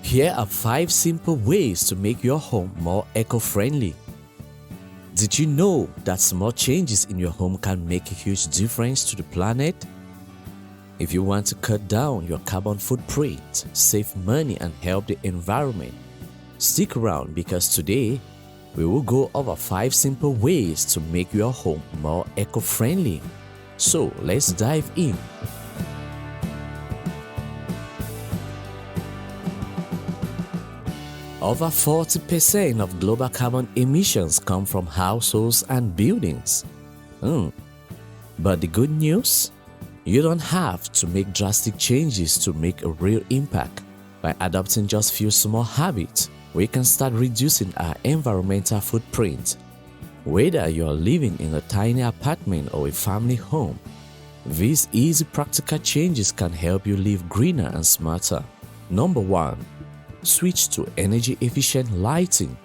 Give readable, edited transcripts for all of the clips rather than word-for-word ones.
Here are 5 simple ways to make your home more eco-friendly. Did you know that small changes in your home can make a huge difference to the planet? If you want to cut down your carbon footprint, save money and help the environment, stick around because today we will go over 5 simple ways to make your home more eco-friendly. So let's dive in. Over 40% of global carbon emissions come from households and buildings. But the good news? You don't have to make drastic changes to make a real impact. By adopting just few small habits, we can start reducing our environmental footprint. Whether you're living in a tiny apartment or a family home, these easy practical changes can help you live greener and smarter. Number 1. Switch to energy-efficient lighting.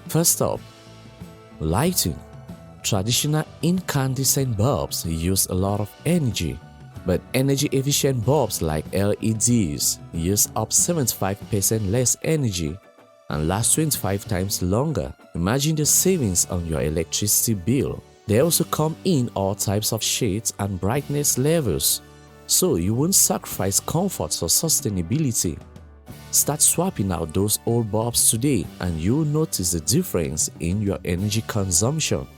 First up, lighting. Traditional incandescent bulbs use a lot of energy, but energy-efficient bulbs like LEDs use up 75% less energy and last 25 times longer. Imagine the savings on your electricity bill. They also come in all types of shades and brightness levels, so you won't sacrifice comfort or sustainability. Start swapping out those old bulbs today and you'll notice the difference in your energy consumption.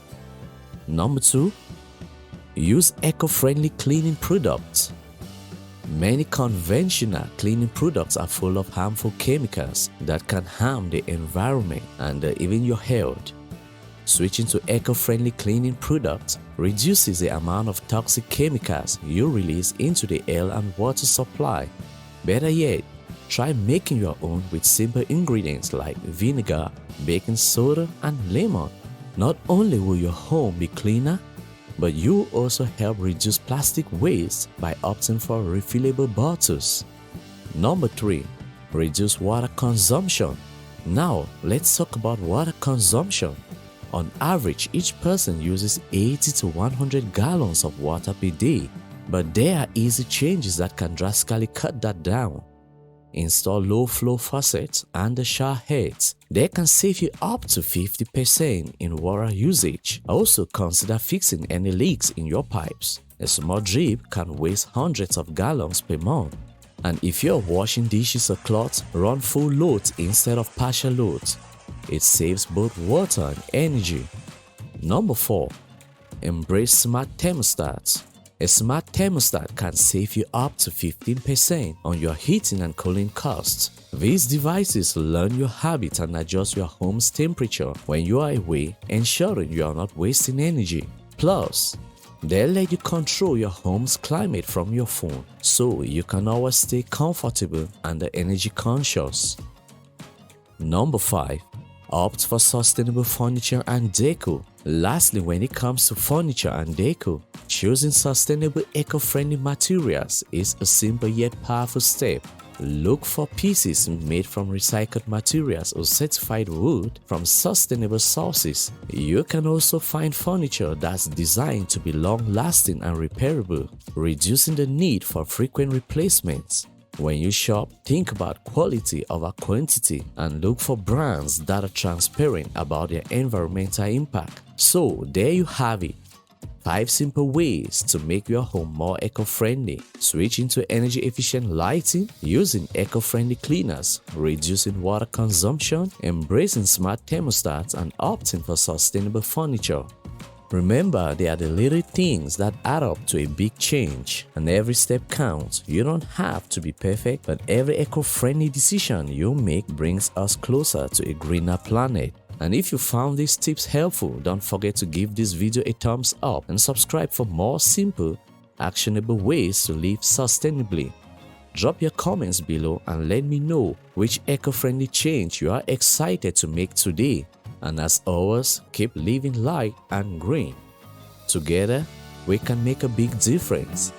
Number 2. Use eco-friendly cleaning products. Many conventional cleaning products are full of harmful chemicals that can harm the environment and even your health. Switching to eco-friendly cleaning products reduces the amount of toxic chemicals you release into the air and water supply. Better yet, try making your own with simple ingredients like vinegar, baking soda, and lemon. Not only will your home be cleaner, but you will also help reduce plastic waste by opting for refillable bottles. Number 3. Reduce water consumption. Now, let's talk about water consumption. On average, each person uses 80 to 100 gallons of water per day, but there are easy changes that can drastically cut that down. Install low-flow faucets and the shower heads. They can save you up to 50% in water usage. Also consider fixing any leaks in your pipes. A small drip can waste hundreds of gallons per month. And if you're washing dishes or clothes, run full loads instead of partial loads. It saves both water and energy. Number 4. Embrace smart thermostats. A smart thermostat can save you up to 15% on your heating and cooling costs. These devices learn your habits and adjust your home's temperature when you are away, ensuring you are not wasting energy. Plus, they let you control your home's climate from your phone, so you can always stay comfortable and energy conscious. Number 5. Opt for sustainable furniture and decor. Lastly, when it comes to furniture and decor, choosing sustainable eco-friendly materials is a simple yet powerful step. Look for pieces made from recycled materials or certified wood from sustainable sources. You can also find furniture that's designed to be long-lasting and repairable, reducing the need for frequent replacements. When you shop, think about quality over quantity and look for brands that are transparent about their environmental impact. So there you have it. 5 simple ways to make your home more eco-friendly. Switching to energy-efficient lighting, using eco-friendly cleaners, reducing water consumption, embracing smart thermostats, and opting for sustainable furniture. Remember, they are the little things that add up to a big change, and every step counts. You don't have to be perfect, but every eco-friendly decision you make brings us closer to a greener planet. And if you found these tips helpful, don't forget to give this video a thumbs up and subscribe for more simple, actionable ways to live sustainably. Drop your comments below and let me know which eco-friendly change you are excited to make today. And as always, keep living light and green. Together, we can make a big difference.